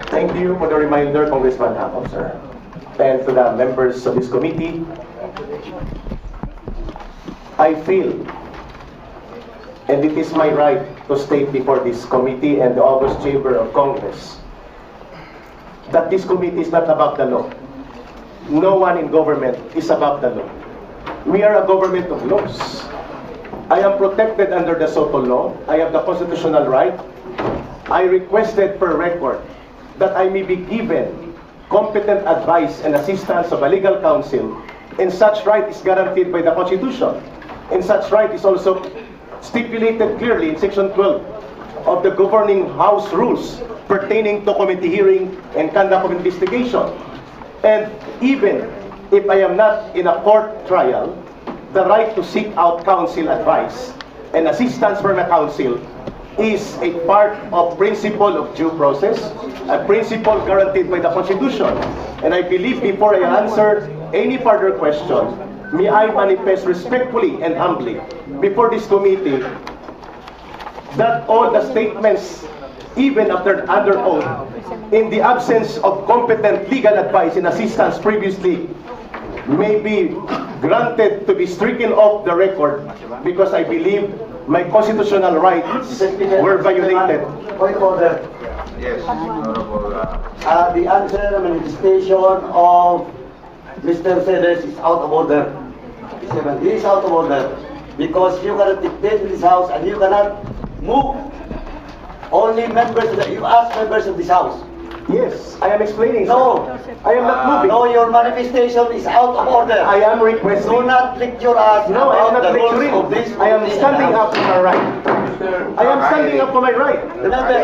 Thank you for the reminder, Congressman Hakon, sir. And to the members of this committee, I feel, and it is my right to state before this committee and the August Chamber of Congress, that this committee is not above the law. No one in government is above the law. We are a government of laws. I am protected under the SOTO law. I have the constitutional right. I requested per record that I may be given competent advice and assistance of a legal counsel, and such right is guaranteed by the Constitution. And such right is also stipulated clearly in Section 12 of the Governing House Rules pertaining to committee hearing and conduct of investigation. And even if I am not in a court trial, the right to seek out counsel advice and assistance from a counsel is a part of principle of due process, a principle guaranteed by the Constitution. And I believe before I answer any further question, may I manifest respectfully and humbly before this committee that all the statements, even after under oath, in the absence of competent legal advice and assistance previously, may be granted to be stricken off the record because I believe my constitutional rights were violated. Point of order. Yes, Honorable. The answer manifestation of Mr. Silis is out of order. He is out of order because you cannot dictate in this house and you cannot move. Only members of you ask members of this house. Yes, I am explaining. No, I am not moving. no, your manifestation is out of order. I am requesting. Do not lecture us No, I am about not the rules lecturing. of this. I am standing up for my right. I am standing up for my right. Remember,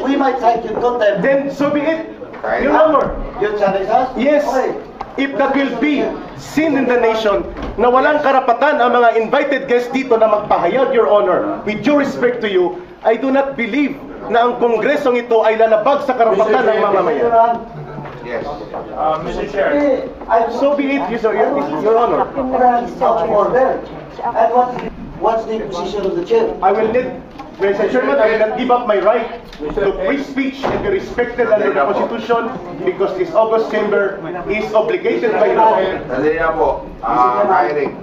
we might cite you contempt. Then so be it, Your Honor. You challenge us? Yes, Okay. if that will be seen in the nation na walang karapatan ang mga invited guests dito na magpahayag, Your Honor, with due respect to you, I do not believe na ang Kongresong ito ay lalabag sa karapatan ng mamamayan. Yes. Mr. Chair. So be it, Your Honor. Out of order. And what's the position of the chair? I will need, Mr. Chairman, I will not give up my right to free speech and be respected under the Constitution because this August Chamber is obligated by law. Dali na po. Hiring.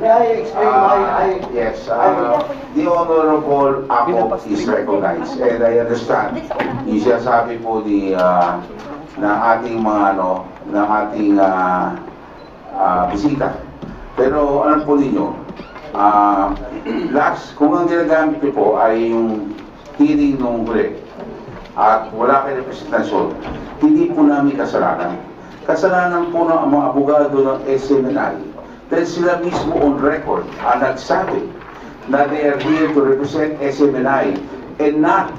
May I explain why I... Yes, the Honorable Ako is recognized and I understand. Yung sinasabi po ng ating mga ng ating bisita. Pero alam po ninyo, last, kung ang ginagamit niyo po ay yung hearing nung huli at wala kayong representasyon, hindi po namin kasalanan. Kasalanan po ng mga abogado ng SMNI. Dahil sila mismo on record ang nagsabi na they are here to represent SMNI and not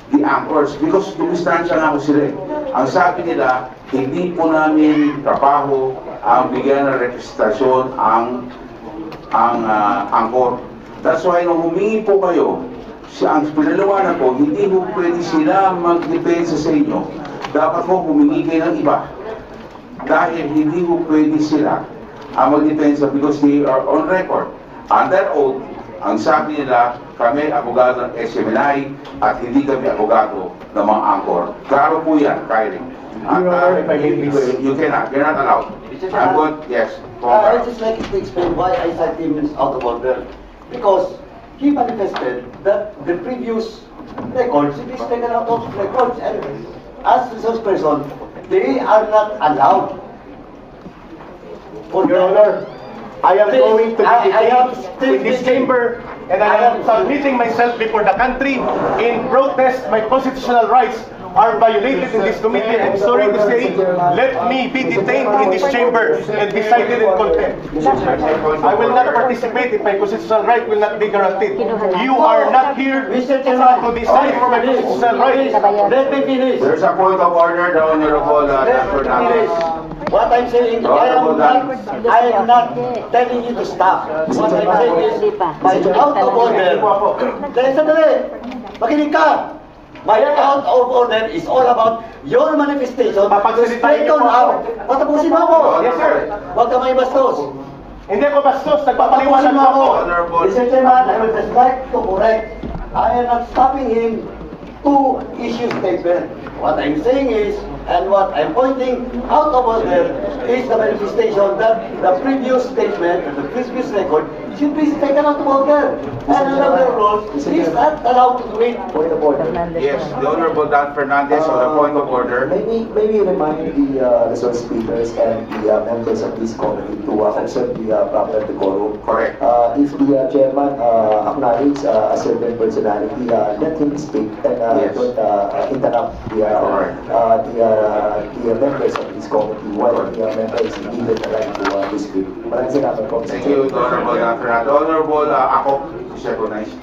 the anchors because dumistansya nga ako sila. Ang sabi nila, hindi po namin trabaho ang bigyan ng representasyon ang anchor. That's why nung humingi po kayo, ang pinalawanan po, hindi po pwede sila magdepensa sa inyo. Dapat po humingi kayo ng iba. Dahil hindi po pwede sila magdepensa because they are on record. Under oath, ang sabi nila, kami abogado ng SMNI at hindi kami abogado ng mga anchor. Klaro po yan, Kyrie. You cannot, you're not allowed. I'm good, yes. I just like to explain why I cite him is out of order. Because he manifested that the previous records, it is taken out of records, and as resource person, they are not allowed. Your Honor, I am going to be detained in this chamber and I am submitting myself before the country in protest. My constitutional rights are violated in this committee. I'm sorry to say, let me be detained in this chamber and decided in contempt. I will not participate if my constitutional right will not be guaranteed. You are not here to decide for my constitutional rights. Let me finish. There's a point of order, the Honorable Fernandez. What I'm saying, I am not telling you to stop. What I'm saying is, by out of order, sandali, makinig ka. My out of order is all about your manifestation to straighten out. Patapusin mo ako. Yes, sir. Huwag ka may bastos. Hindi ako bastos, nagpapaliwanag mo ako. Mr. Chairman, I would just like to correct. I am not stopping him to issue statement. What I'm saying is, and what I'm pointing out over there is the manifestation that the previous statement and the previous record should be taken out of order. And another rule is not allowed to do it. Point of order. Yes, the Honorable Dan Fernandez on the point of order. Maybe remind the resource speakers and the members of this committee to observe the proper decorum. Correct. If the chairman acknowledge a certain personality, let him speak and Yes. don't interrupt the members of this committee while the member is given the right to speak. Maraming salamat po. Thank you, Honorable Dan Fernandez. Honorable Ako, is recognized.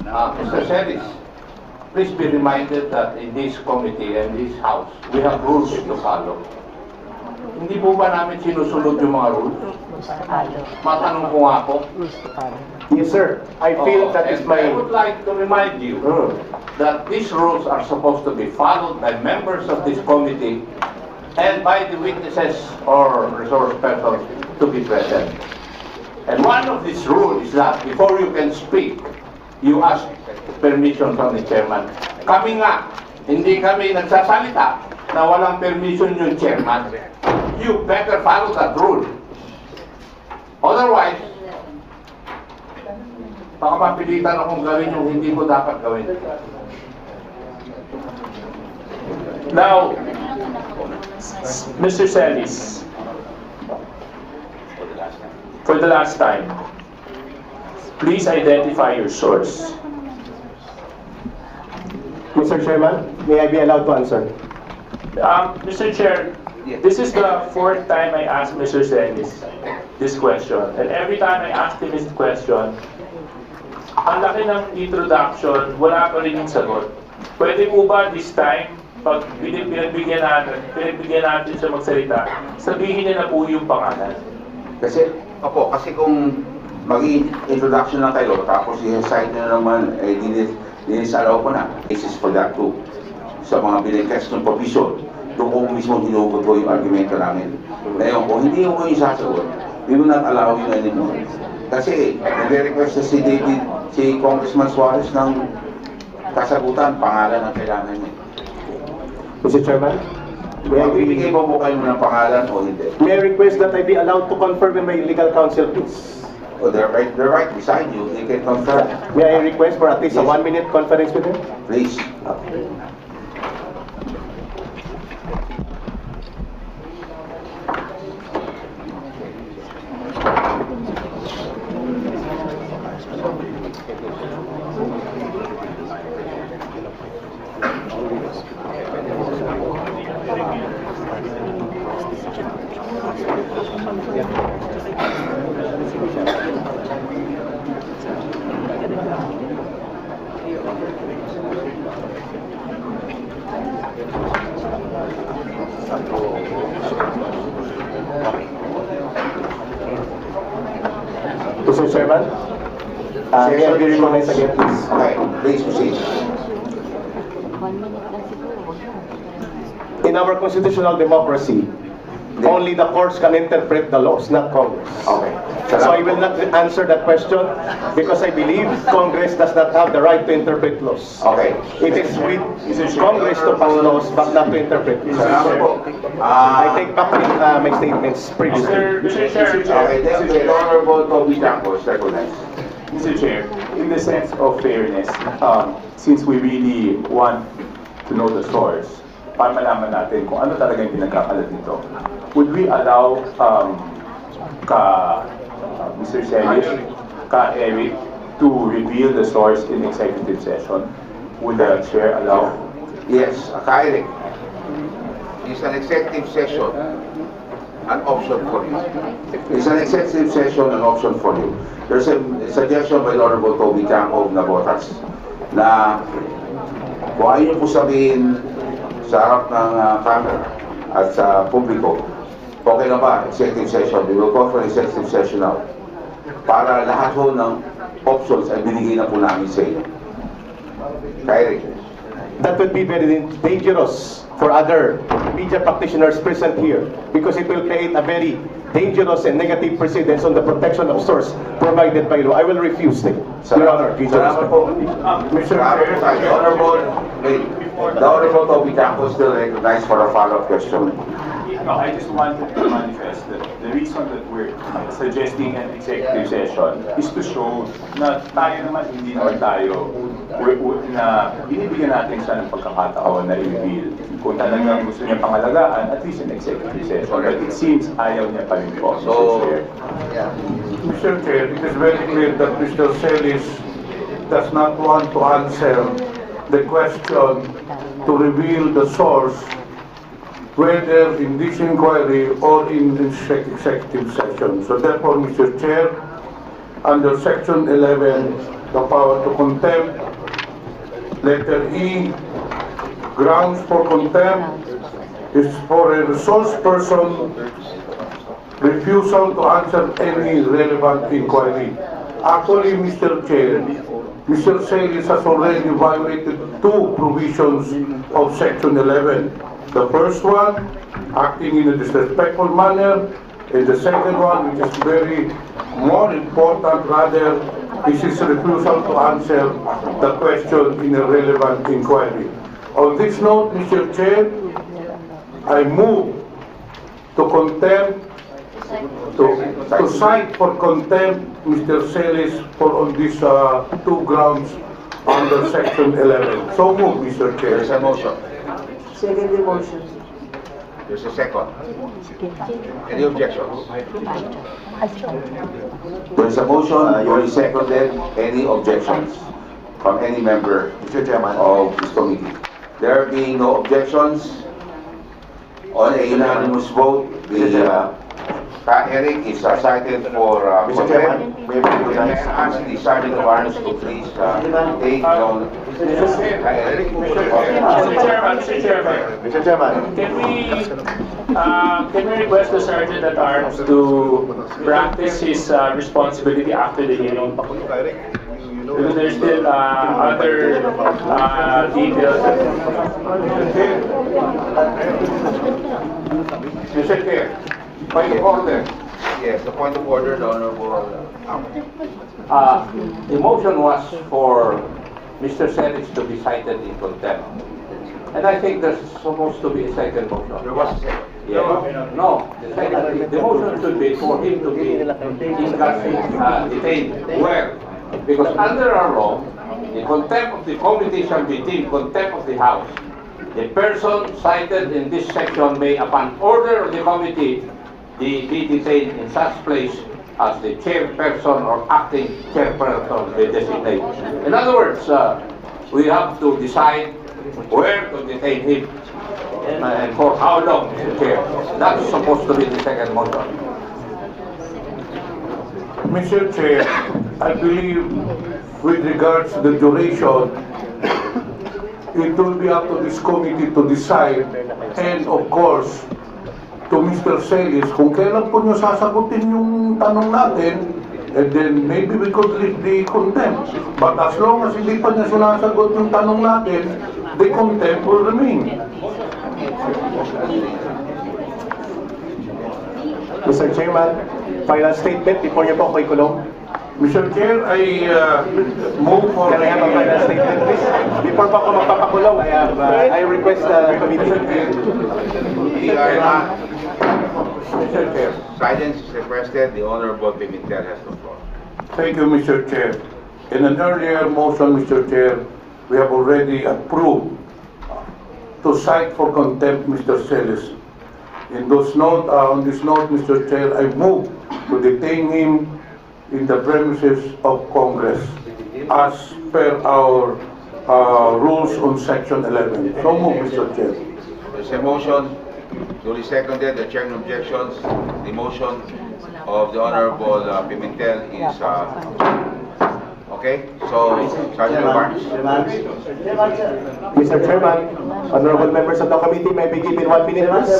Mr. Silis, please be reminded that in this committee and this house, we have rules to follow. Hindi po ba namin sinusunod yung mga rules? Matanong ko nga po. Yes, sir. I feel that is And my... I would like to remind you that these rules are supposed to be followed by members of this committee and by the witnesses or resource persons to be present. And one of these rules is that before you can speak, you ask permission from the chairman. Kami nga, hindi kami nagsasalita na walang permission yung chairman. You better follow that rule. Otherwise, baka mapilitan akong gawin yung hindi ko dapat gawin. Now, Mr. Silis, for the last time, please identify your source. Mr. Chairman, may I be allowed to answer? Mr. Chair, this is the fourth time I ask Mr. Silis this question. And every time I ask him this question, ang laki ng introduction, wala pa rin yung sagot. Pwede po ba this time, pag pinagbigyan natin siya magsalita, sabihin niya na po yung pangalan? Kasi kung mag-introduction lang kayo, tapos i-cite na naman, dinisalaw ko na. Cases for that too. Sa mga binigkas ng provision, doon ko mismo hinugot ko yung argumento namin. Ngayon, kung hindi ko yung sasagot, we will not allow you anymore. Kasi, nag-request si Congressman Suarez ng kasagutan, pangalan ang kailangan niya. Mr. Chairman, Magbibigay mo kayo ng pangalan o hindi? may I request that I be allowed to confirm with my legal counsel, please? O they're right beside you, they can confirm. May I request for at least a 1-minute conference with him? Please. Mr. Chairman, may I be recognized again, please? Okay, please proceed. 1 minute lang siguro. In our constitutional democracy, only the courts can interpret the laws, not Congress. Okay. So I will not answer that question because I believe Congress does not have the right to interpret laws. Okay. It is with Congress to pass laws but not to interpret Salamat po. laws. I take back my statements previously. Mr. Chair, Okay, thank you. The Honorable Toby Chanco is recognized. Mr. Chair, in the sense of fairness, since we really want to know the source, para malaman natin kung ano talaga yung pinagkakalat nito, would we allow Mr. Silis, Eric, to reveal the source in executive session? Would the chair allow? Yes, Eric. It's an executive session, an option for you. It's an executive session, an option for you. There's a suggestion by Honorable Toby Chanco of Nabotas na kung ayaw po sabihin sa harap ng camera at sa publiko, okay na ba, executive session? We will call for executive session now. Para lahat ho ng options ay binigay na po namin sa inyo. Eric. that would be very dangerous for other media practitioners present here, because it will create a very dangerous and negative precedence on the protection of source provided by law. I will refuse it. Your Honor, please. Salamat po. Mr. Chair, The Honorable Toby Campo is still recognized for a follow-up question. no, I just wanted to manifest that the reason that we're suggesting an executive session is to show na tayo naman, hindi naman tayo, na binibigyan natin siya ng pagkakataon na i-reveal. Kung talagang gusto niya pangalagaan, at least an executive session. But it seems ayaw niya pa rin po, Mr. Chair. Mr. Chair, it is very clear that Mr. Silis does not want to answer the question to reveal the source, whether in this inquiry or in this executive session. So therefore, Mr. Chair, under Section 11, the power to contempt, letter E, grounds for contempt is for a resource person refusal to answer any relevant inquiry. Actually, Mr. Chair, Mr. Silis has already violated two provisions of Section 11. The first one, acting in a disrespectful manner, and the second one, which is very more important rather, is his refusal to answer the question in a relevant inquiry. On this note, Mr. Chair, I move to contempt, to cite for contempt Mr. Silis for on these two grounds under Section 11. So move, Mr. Chair. There's a motion. Second motion. There's a second. Any objections? There's a motion, duly seconded. Any objections from any member, Mr. Chairman, of this committee? There being no objections, on a unanimous vote, the Eric is cited for Mr. Chairman, we have to May I ask the Sergeant of Arms to please take down... Mr. Chairman. Can we request the Sergeant at Arms to practice his responsibility after the hearing? Because there's still other details. Mr. Chair, point of order. Yes, the point of order, the Honorable... The motion was for Mr. Silis to be cited in contempt. And I think there's supposed to be a second motion. There was a second. Yeah. No, the motion should be for him to be in custody, detained. Where? Because under our law, the contempt of the committee shall be deemed contempt of the House. The person cited in this section may, upon order of the committee, be detained in such place as the chairperson or acting chairperson be designated. In other words, we have to decide where to detain him and for how long, Mr. Chair. That's supposed to be the second motion. Mr. Chair, I believe with regards to the duration, it will be up to this committee to decide, and of course, to Mr. Silis, kung kailan po nyo sasagutin yung tanong natin, and then maybe we could lift the contempt. But as long as hindi pa niya sinasagot yung tanong natin, the contempt will remain. Mr. Chairman, final statement before niyo po ako ikulong. Mr. Chair, I move for... Can I have a final statement, please? Before pa ako magpapakulong, I request the committee. Mr. Chair, silence is requested. The Honorable Pimentel has the floor. Thank you, Mr. Chair. In an earlier motion, Mr. Chair, we have already approved to cite for contempt Mr. Silis. On this note, Mr. Chair, I move to detain him in the premises of Congress as per our rules on Section 11. So move, Mr. Chair. There's a motion, duly seconded. The chair no objections. The motion of the Honorable Pimentel is okay. So, Sergeant of Arms. Mr. Chairman, honorable members of the committee, may be given 1 minute, please.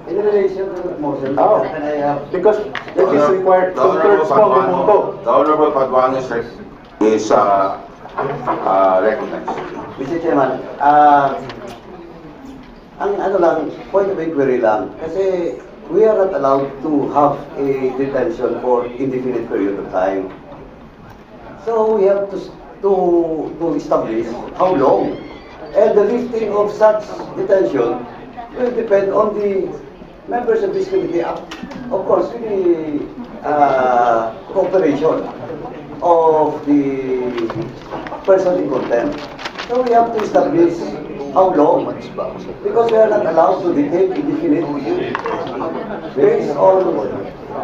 In relation to the motion, Oh, can I have... because it is required two-thirds po ng voto. The Honorable Paduano is recognized. Mr. Chairman, ang ano lang, point of inquiry lang, kasi we are not allowed to have a detention for indefinite period of time. So we have to establish how long. And the lifting of such detention will depend on the members of this committee, of course, with the cooperation of the person in contempt. So we have to establish how long, because we are not allowed to detain indefinitely based on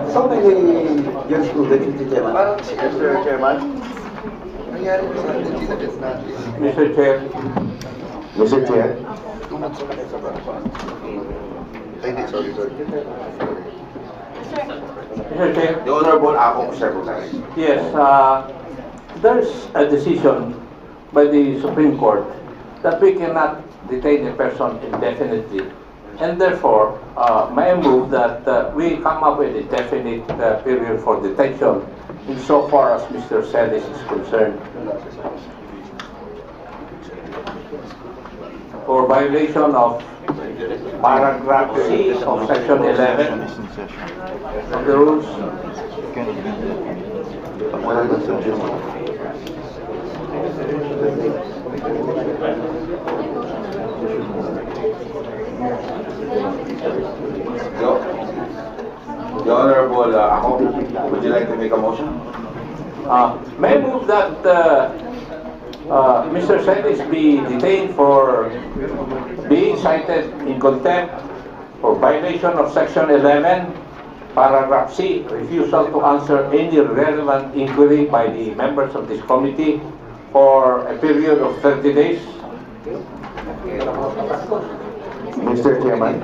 so many jurisprudence, Mr. Chairman. Mr. Chairman. Mr. Chair. Mr. Chair. Mr. Chair. The Honorable Ako, Secretary. Yes, there's a decision by the Supreme Court that we cannot detain a person indefinitely. And therefore, may I move that we come up with a definite period for detention insofar as Mr. Silis is concerned. For violation of paragraph C of section 11 of the rules. The Honorable Ako, would you like to make a motion? May I move that Mr. Silis be detained for being cited in contempt for violation of section 11, paragraph C, refusal to answer any relevant inquiry by the members of this committee for a period of 30 days. Mr. Chairman.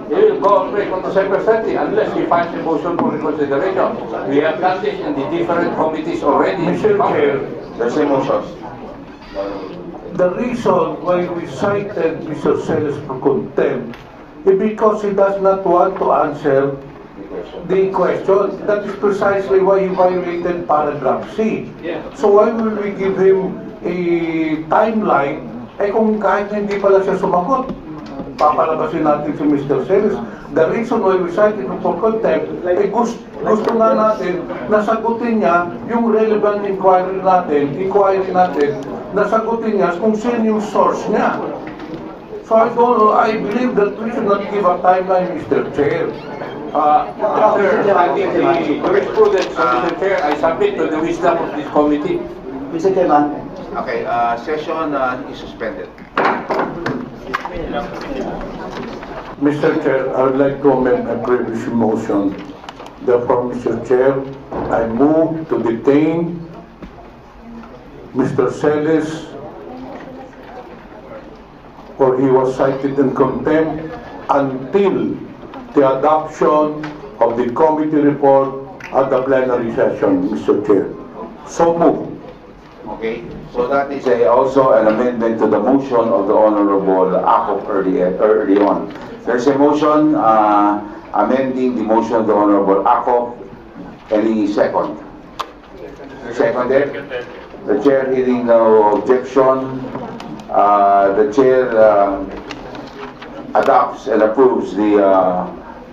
He will go straight on December 30 unless he finds a motion for reconsideration. We have done this in the different committees already. Mr. Chair, There's a motion. the reason why we cited Mr. Silis for contempt is because he does not want to answer the question. That is precisely why he violated paragraph C. So why will we give him a timeline? Eh kung kahit hindi pala siya sumagot, papalabasin natin si Mr. Silis. The reason why we cited him for contempt, eh gusto nga natin nasagutin niya yung relevant inquiry natin, nasagutin niya kung sino yung source niya. So I believe that we should not give a timeline, Mr. Chair. After finding the jurisprudence of Mr. Chair, I submit to the wisdom of this committee. Mr. Chairman. Okay, session is suspended. Mr. Chair, I would like to amend my previous motion. Therefore, Mr. Chair, I move to detain Mr. Silis, for he was cited in contempt until the adoption of the committee report at the plenary session, Mr. Chair. So moved. Okay, so that is also an amendment to the motion of the Honorable Ako early on. There's a motion amending the motion of the Honorable Ako. Any second? Seconded? The chair hearing no objection, the chair adopts and approves the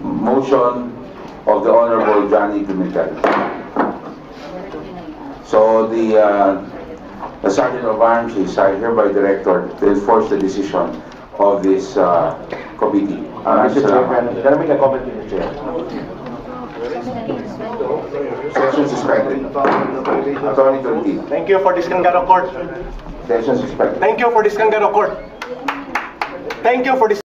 motion of the Honorable Johnny Pimentel. So the Sergeant of Arms is hereby directed to enforce the decision of this committee. Mr. Chairman, can I make a comment to the chair? Session suspended. Attorney Tolentino. Thank you for this kangaroo court. Session suspended. Thank you for this kangaroo court. Thank you for this.